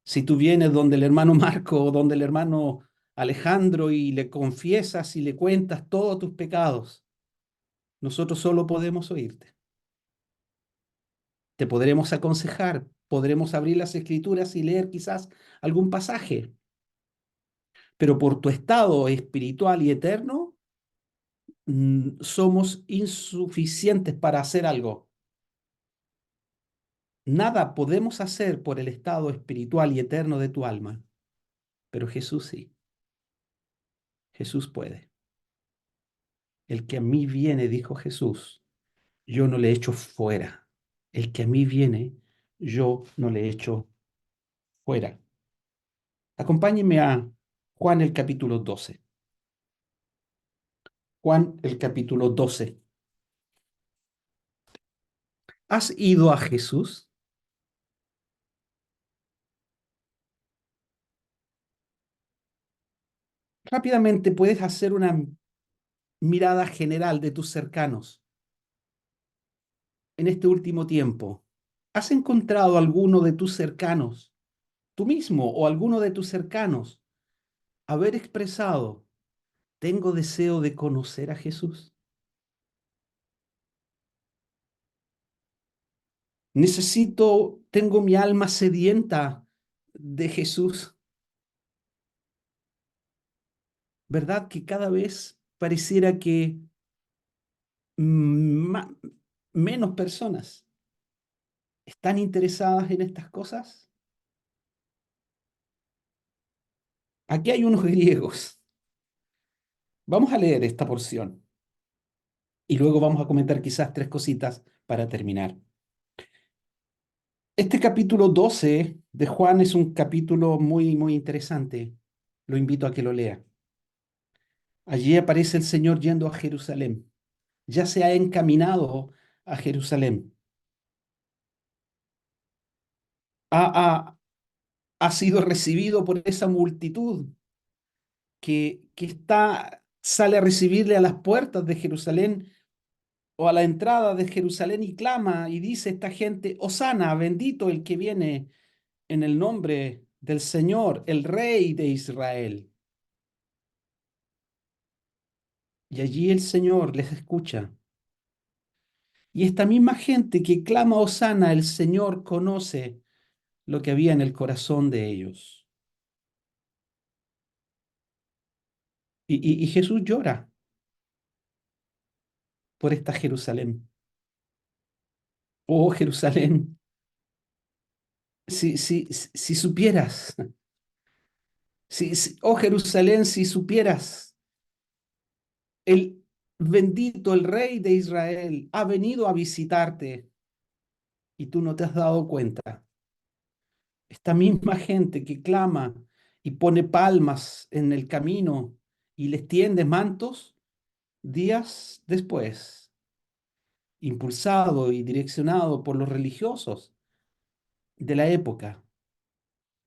Si tú vienes donde el hermano Marco o donde el hermano Alejandro y le confiesas y le cuentas todos tus pecados, nosotros solo podemos oírte. Te podremos aconsejar, podremos abrir las escrituras y leer quizás algún pasaje, pero por tu estado espiritual y eterno, somos insuficientes para hacer algo. Nada podemos hacer por el estado espiritual y eterno de tu alma, pero Jesús sí. Jesús puede. El que a mí viene, dijo Jesús, yo no le echo fuera. El que a mí viene, yo no le echo fuera. Acompáñenme a Juan el capítulo 12. Juan el capítulo 12. ¿Has ido a Jesús? Rápidamente puedes hacer una mirada general de tus cercanos en este último tiempo. ¿Has encontrado alguno de tus cercanos, tú mismo o alguno de tus cercanos, haber expresado, tengo deseo de conocer a Jesús? Tengo mi alma sedienta de Jesús. ¿Verdad que cada vez pareciera que ma- menos personas están interesadas en estas cosas? Aquí hay unos griegos. Vamos a leer esta porción y luego vamos a comentar quizás tres cositas para terminar. Este capítulo 12 de Juan es un capítulo muy, muy interesante. Lo invito a que lo lea. Allí aparece el Señor yendo a Jerusalén. Ya se ha encaminado a Jerusalén. Ha, ha, ha sido recibido por esa multitud sale a recibirle a las puertas de Jerusalén o a la entrada de Jerusalén y clama y dice esta gente, Hosana, bendito el que viene en el nombre del Señor, el Rey de Israel. Y allí el Señor les escucha. Y esta misma gente que clama Hosana, el Señor conoce lo que había en el corazón de ellos. Y Jesús llora por esta Jerusalén. Oh, Jerusalén, si supieras, oh Jerusalén, si supieras, el bendito, el Rey de Israel, ha venido a visitarte y tú no te has dado cuenta. Esta misma gente que clama y pone palmas en el camino y les tiende mantos, días después, impulsado y direccionado por los religiosos de la época,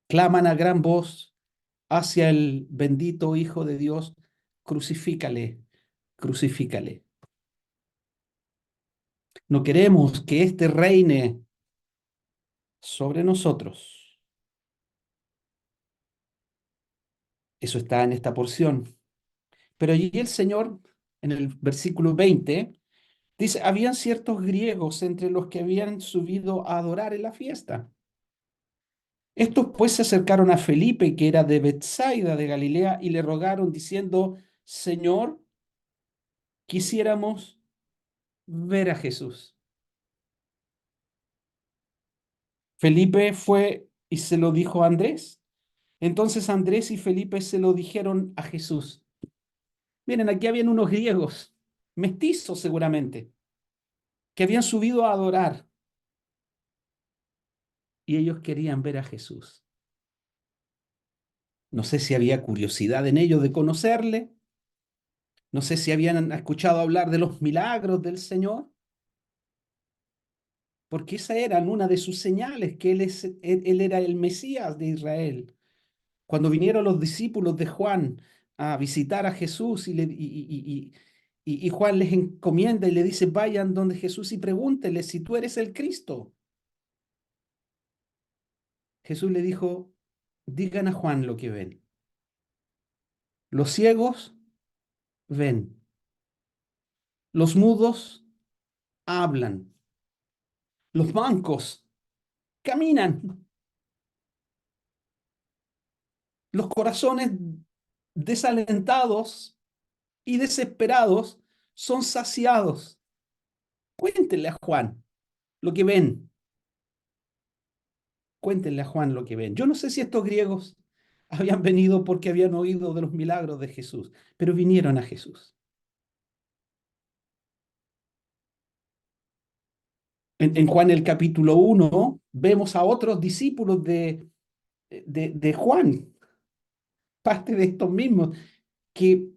claman a gran voz hacia el bendito Hijo de Dios: crucifícale, crucifícale. No queremos que éste reine sobre nosotros. Eso está en esta porción. Pero allí el Señor, en el versículo 20, dice: habían ciertos griegos entre los que habían subido a adorar en la fiesta. Estos pues se acercaron a Felipe, que era de Bethsaida de Galilea, y le rogaron diciendo: Señor, quisiéramos ver a Jesús. Felipe fue y se lo dijo a Andrés. Entonces Andrés y Felipe se lo dijeron a Jesús. Miren, aquí habían unos griegos, mestizos seguramente, que habían subido a adorar y ellos querían ver a Jesús. No sé si había curiosidad en ellos de conocerle, no sé si habían escuchado hablar de los milagros del Señor, porque esa era una de sus señales, que él era el Mesías de Israel. Cuando vinieron los discípulos de Juan a visitar a Jesús y Juan les encomienda y le dice: vayan donde Jesús y pregúntenle si tú eres el Cristo. Jesús le dijo: digan a Juan lo que ven. Los ciegos ven, los mudos hablan, los mancos caminan, los corazones desalentados y desesperados son saciados. Cuéntenle a Juan lo que ven. Cuéntenle a Juan lo que ven. Yo no sé si estos griegos habían venido porque habían oído de los milagros de Jesús, pero vinieron a Jesús. En Juan el capítulo 1 vemos a otros discípulos de Juan, parte de estos mismos, que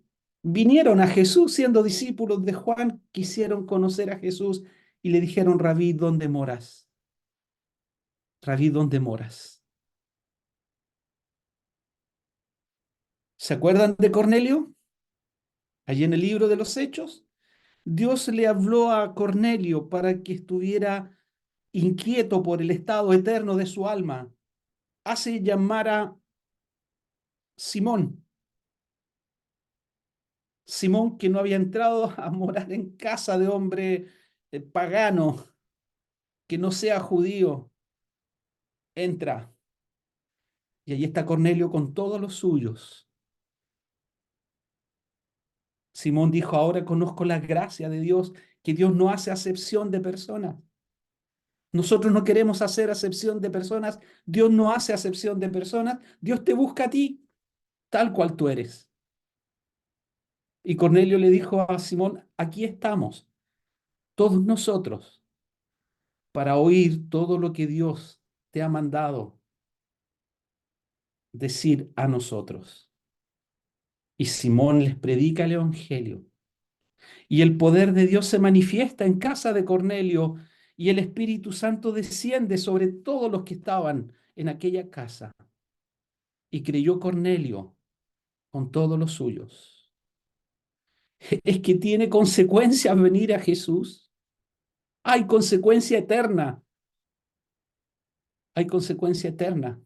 vinieron a Jesús siendo discípulos de Juan, quisieron conocer a Jesús y le dijeron: Rabí, ¿dónde moras? Rabí, ¿dónde moras? ¿Se acuerdan de Cornelio? Allí en el libro de los Hechos, Dios le habló a Cornelio para que estuviera inquieto por el estado eterno de su alma. Hace llamar a Simón, Simón que no había entrado a morar en casa de hombre pagano, que no sea judío, entra. Y allí está Cornelio con todos los suyos. Simón dijo: ahora conozco la gracia de Dios, que Dios no hace acepción de personas. Nosotros no queremos hacer acepción de personas. Dios no hace acepción de personas. Dios te busca a ti, tal cual tú eres. Y Cornelio le dijo a Simón: aquí estamos, todos nosotros, para oír todo lo que Dios te ha mandado decir a nosotros. Y Simón les predica el Evangelio. Y el poder de Dios se manifiesta en casa de Cornelio, y el Espíritu Santo desciende sobre todos los que estaban en aquella casa. Y creyó Cornelio con todos los suyos. Es que tiene consecuencias venir a Jesús. Hay consecuencia eterna. Hay consecuencia eterna.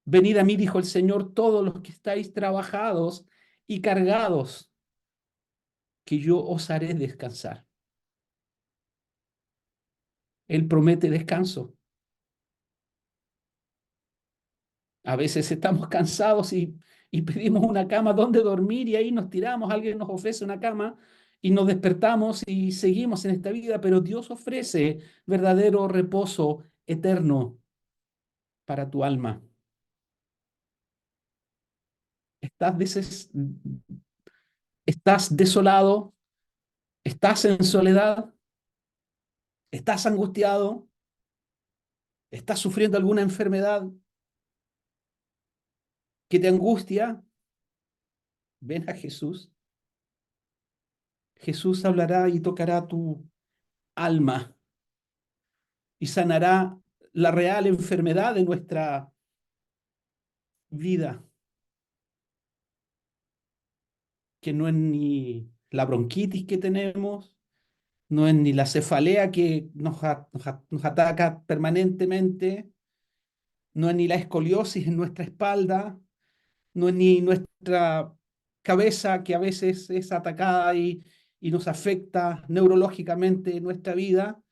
Venid a mí, dijo el Señor, todos los que estáis trabajados y cargados, que yo os haré descansar. Él promete descanso. A veces estamos cansados y pedimos una cama donde dormir y ahí nos tiramos, alguien nos ofrece una cama y nos despertamos y seguimos en esta vida, pero Dios ofrece verdadero reposo eterno para tu alma. Estás desolado, estás en soledad, estás angustiado, estás sufriendo alguna enfermedad que te angustia. Ven a Jesús. Jesús hablará y tocará tu alma y sanará la real enfermedad de nuestra vida, que no es ni la bronquitis que tenemos, no es ni la cefalea que nos ataca permanentemente, no es ni la escoliosis en nuestra espalda, no es ni nuestra cabeza que a veces es atacada y nos afecta neurológicamente en nuestra vida.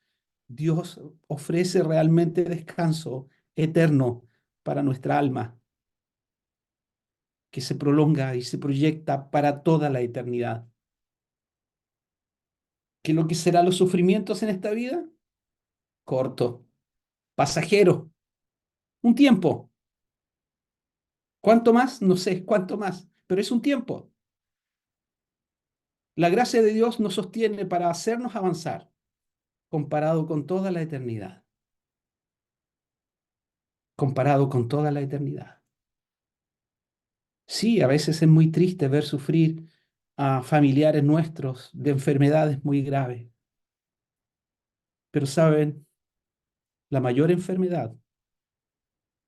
Dios ofrece realmente descanso eterno para nuestra alma, que se prolonga y se proyecta para toda la eternidad. ¿Qué es lo que serán los sufrimientos en esta vida? Corto, pasajero, un tiempo. ¿Cuánto más? No sé cuánto más, pero es un tiempo. La gracia de Dios nos sostiene para hacernos avanzar comparado con toda la eternidad, comparado con toda la eternidad. Sí, a veces es muy triste ver sufrir a familiares nuestros de enfermedades muy graves, pero saben, la mayor enfermedad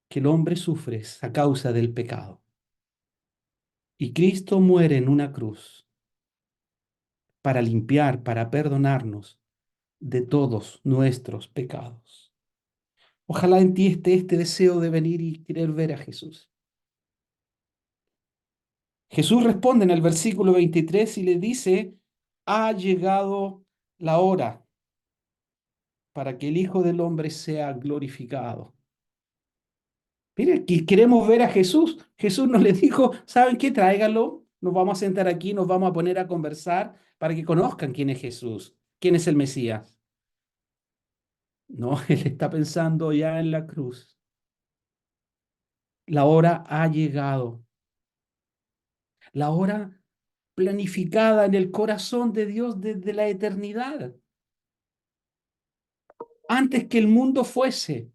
que el hombre sufre es a causa del pecado. Y Cristo muere en una cruz para limpiar, para perdonarnos de todos nuestros pecados. Ojalá en ti esté este deseo de venir y querer ver a Jesús. Jesús responde en el versículo 23 y le dice, ha llegado la hora para que el Hijo del Hombre sea glorificado. Mire, que queremos ver a Jesús. Jesús nos le dijo, ¿saben qué? Tráigalo, nos vamos a sentar aquí, nos vamos a poner a conversar para que conozcan quién es Jesús, quién es el Mesías. No, él está pensando ya en la cruz. La hora ha llegado. La hora planificada en el corazón de Dios desde la eternidad. Antes que el mundo fuese,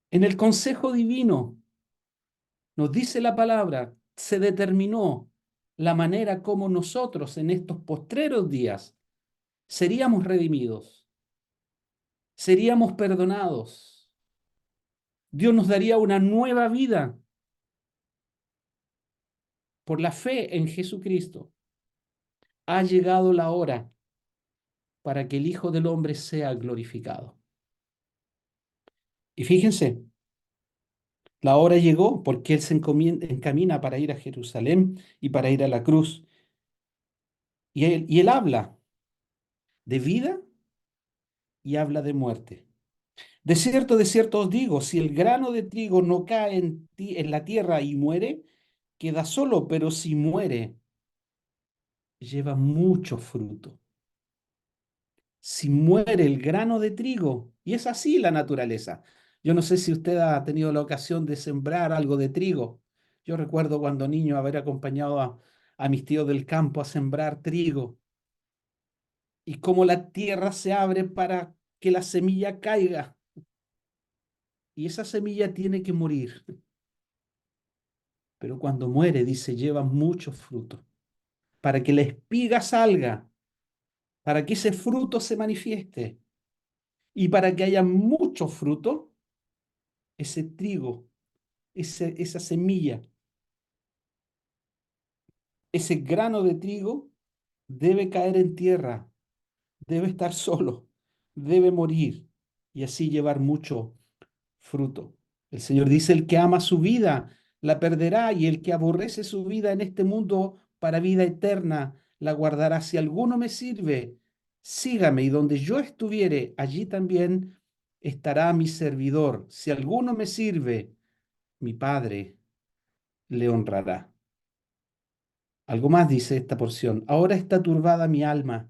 en el consejo divino, nos dice la palabra, se determinó la manera como nosotros en estos postreros días seríamos redimidos, seríamos perdonados. Dios nos daría una nueva vida por la fe en Jesucristo. Ha llegado la hora para que el Hijo del Hombre sea glorificado. Y fíjense, la hora llegó porque Él se encamina para ir a Jerusalén y para ir a la cruz. Y él habla de vida y habla de muerte. De cierto os digo, si el grano de trigo no cae en la tierra y muere, queda solo, pero si muere, lleva mucho fruto. Si muere el grano de trigo, y es así la naturaleza. Yo no sé si usted ha tenido la ocasión de sembrar algo de trigo. Yo recuerdo cuando niño haber acompañado a mis tíos del campo a sembrar trigo y cómo la tierra se abre para que la semilla caiga. Y esa semilla tiene que morir. Pero cuando muere, dice, lleva mucho fruto. Para que la espiga salga, para que ese fruto se manifieste y para que haya mucho fruto, ese trigo, esa semilla, ese grano de trigo debe caer en tierra, debe estar solo, debe morir y así llevar mucho fruto. El Señor dice, el que ama su vida la perderá y el que aborrece su vida en este mundo para vida eterna la guardará. Si alguno me sirve, sígame y donde yo estuviere, allí también estará mi servidor. Si alguno me sirve, mi Padre le honrará. Algo más dice esta porción. Ahora está turbada mi alma.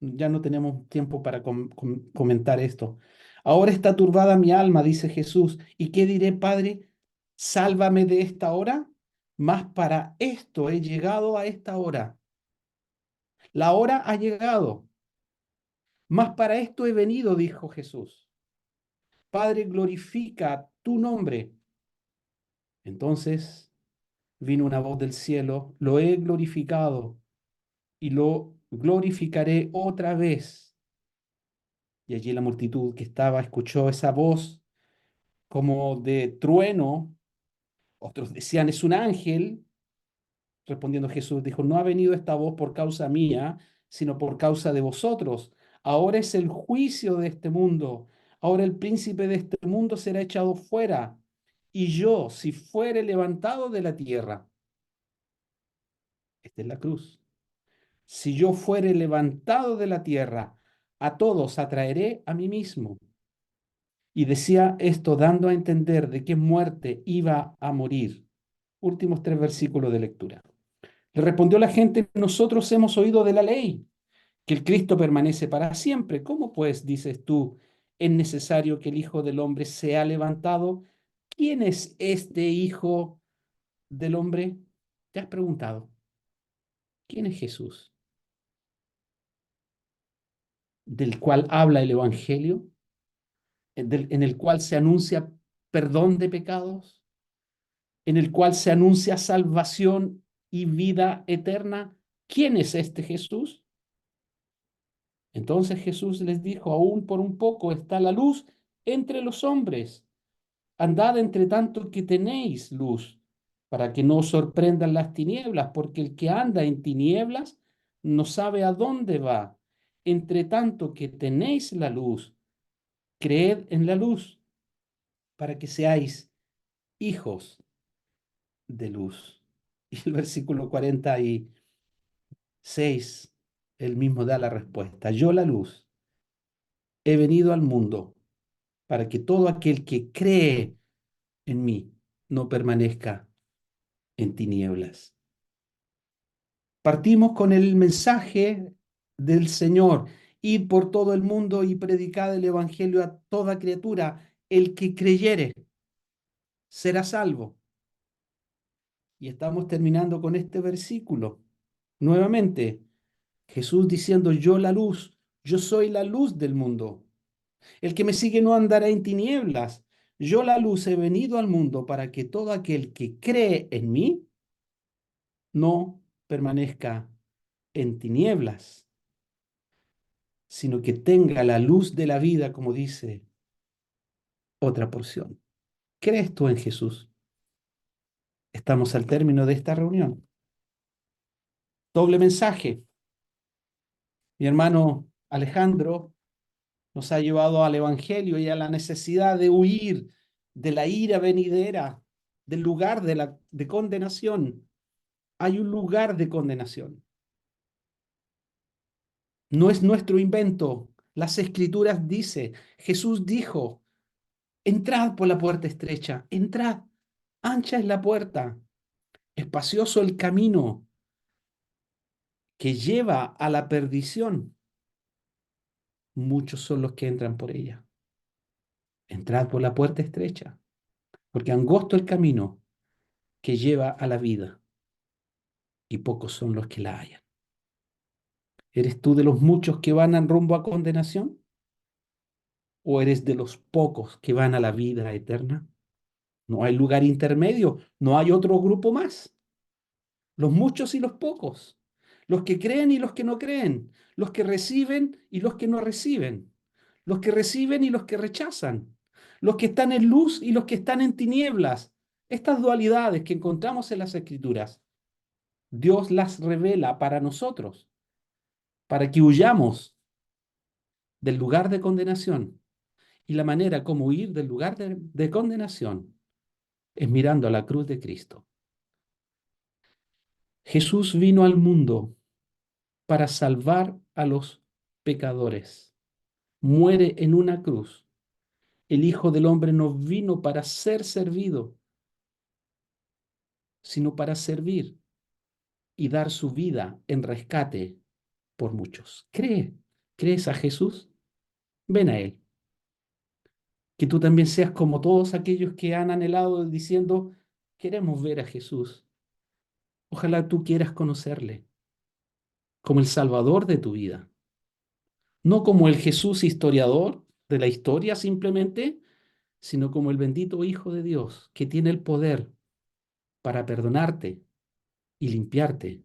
Ya no tenemos tiempo para comentar esto. Ahora está turbada mi alma, dice Jesús. ¿Y qué diré, Padre? Sálvame de esta hora. Mas para esto he llegado a esta hora. La hora ha llegado. Mas para esto he venido, dijo Jesús. Padre, glorifica tu nombre. Entonces vino una voz del cielo, lo he glorificado y lo glorificaré otra vez. Y allí la multitud que estaba escuchó esa voz como de trueno. Otros decían, es un ángel. Respondiendo Jesús, dijo, no ha venido esta voz por causa mía, sino por causa de vosotros. Ahora es el juicio de este mundo. Ahora el príncipe de este mundo será echado fuera. Y yo, si fuere levantado de la tierra, esta es la cruz, si yo fuere levantado de la tierra, a todos atraeré a mí mismo. Y decía esto dando a entender de qué muerte iba a morir. Últimos 3 versículos de lectura. Le respondió la gente, nosotros hemos oído de la ley, que el Cristo permanece para siempre. ¿Cómo pues, dices tú, es necesario que el Hijo del Hombre sea levantado? ¿Quién es este Hijo del Hombre? ¿Te has preguntado? ¿Quién es Jesús? Del cual habla el Evangelio, en el cual se anuncia perdón de pecados, en el cual se anuncia salvación y vida eterna. ¿Quién es este Jesús? Entonces Jesús les dijo, aún por un poco está la luz entre los hombres. Andad entre tanto que tenéis luz, para que no os sorprendan las tinieblas, porque el que anda en tinieblas no sabe a dónde va. Entre tanto que tenéis la luz, creed en la luz, para que seáis hijos de luz. Y el versículo 46, él mismo da la respuesta. Yo la luz he venido al mundo para que todo aquel que cree en mí no permanezca en tinieblas. Partimos con el mensaje del Señor: id por todo el mundo y predicad el evangelio a toda criatura. El que creyere será salvo. Y estamos terminando con este versículo. Nuevamente, Jesús diciendo, yo la luz, yo soy la luz del mundo. El que me sigue no andará en tinieblas. Yo la luz he venido al mundo para que todo aquel que cree en mí no permanezca en tinieblas, sino que tenga la luz de la vida, como dice otra porción. ¿Crees tú en Jesús? Estamos al término de esta reunión. Doble mensaje. Mi hermano Alejandro nos ha llevado al Evangelio y a la necesidad de huir de la ira venidera, del lugar de condenación. Hay un lugar de condenación. No es nuestro invento. Las Escrituras dice, Jesús dijo, entrad por la puerta estrecha, entrad, ancha es la puerta, espacioso el camino que lleva a la perdición. Muchos son los que entran por ella. Entrad por la puerta estrecha, porque angosto el camino que lleva a la vida y pocos son los que la hallan. ¿Eres tú de los muchos que van en rumbo a condenación? ¿O eres de los pocos que van a la vida eterna? No hay lugar intermedio, no hay otro grupo más. Los muchos y los pocos, los que creen y los que no creen, los que reciben y los que no reciben, los que reciben y los que rechazan, los que están en luz y los que están en tinieblas. Estas dualidades que encontramos en las Escrituras, Dios las revela para nosotros, para que huyamos del lugar de condenación. Y la manera como huir del lugar de condenación es mirando a la cruz de Cristo. Jesús vino al mundo para salvar a los pecadores. Muere en una cruz. El Hijo del Hombre no vino para ser servido, sino para servir y dar su vida en rescate por muchos. ¿Crees a Jesús? Ven a Él. Que tú también seas como todos aquellos que han anhelado diciendo, queremos ver a Jesús. Ojalá tú quieras conocerle como el Salvador de tu vida, no como el Jesús historiador de la historia simplemente, sino como el bendito Hijo de Dios que tiene el poder para perdonarte y limpiarte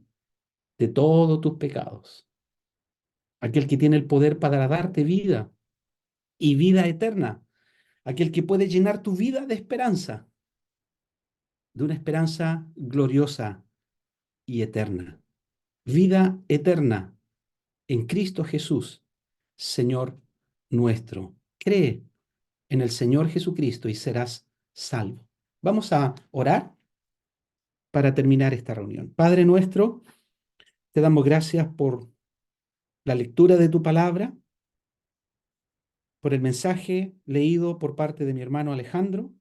de todos tus pecados. Aquel que tiene el poder para darte vida y vida eterna. Aquel que puede llenar tu vida de esperanza, de una esperanza gloriosa y eterna. Vida eterna en Cristo Jesús, Señor nuestro. Cree en el Señor Jesucristo y serás salvo. Vamos a orar para terminar esta reunión. Padre nuestro, te damos gracias por la lectura de tu palabra, por el mensaje leído por parte de mi hermano Alejandro,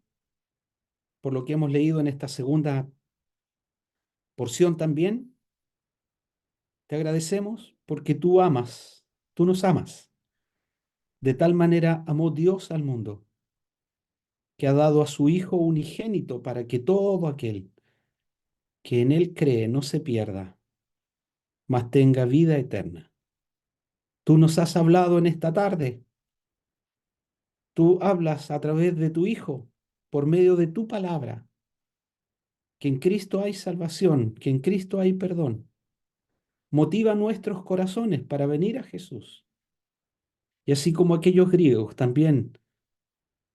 por lo que hemos leído en esta segunda porción también. Te agradecemos porque tú nos amas. De tal manera amó Dios al mundo, que ha dado a su Hijo unigénito para que todo aquel que en Él cree no se pierda, mas tenga vida eterna. Tú nos has hablado en esta tarde. Tú hablas a través de tu Hijo, por medio de tu palabra, que en Cristo hay salvación, que en Cristo hay perdón. Motiva nuestros corazones para venir a Jesús. Y así como aquellos griegos, también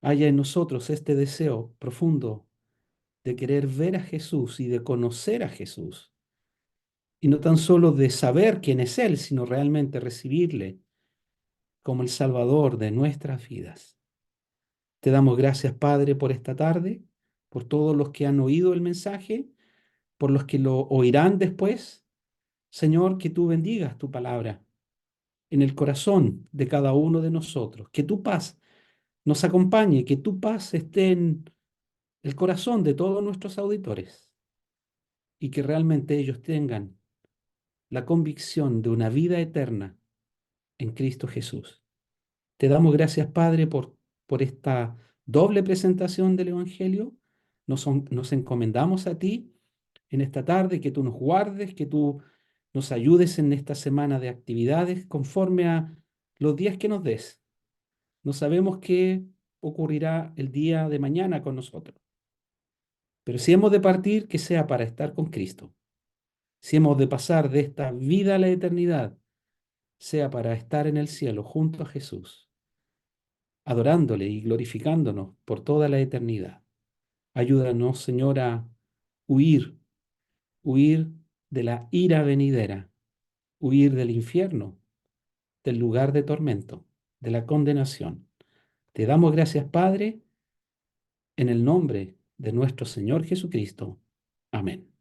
haya en nosotros este deseo profundo de querer ver a Jesús y de conocer a Jesús. Y no tan solo de saber quién es Él, sino realmente recibirle como el Salvador de nuestras vidas. Te damos gracias, Padre, por esta tarde, por todos los que han oído el mensaje, por los que lo oirán después. Señor, que tú bendigas tu palabra en el corazón de cada uno de nosotros, que tu paz nos acompañe, que tu paz esté en el corazón de todos nuestros auditores y que realmente ellos tengan la convicción de una vida eterna en Cristo Jesús. Te damos gracias, Padre, por esta doble presentación del Evangelio. Nos encomendamos a ti en esta tarde, que tú nos guardes, que tú nos ayudes en esta semana de actividades conforme a los días que nos des. No sabemos qué ocurrirá el día de mañana con nosotros, pero si hemos de partir, que sea para estar con Cristo. Si hemos de pasar de esta vida a la eternidad, sea para estar en el cielo junto a Jesús, adorándole y glorificándonos por toda la eternidad. Ayúdanos, Señor, a huir, huir de la ira venidera, huir del infierno, del lugar de tormento, de la condenación. Te damos gracias, Padre, en el nombre de nuestro Señor Jesucristo. Amén.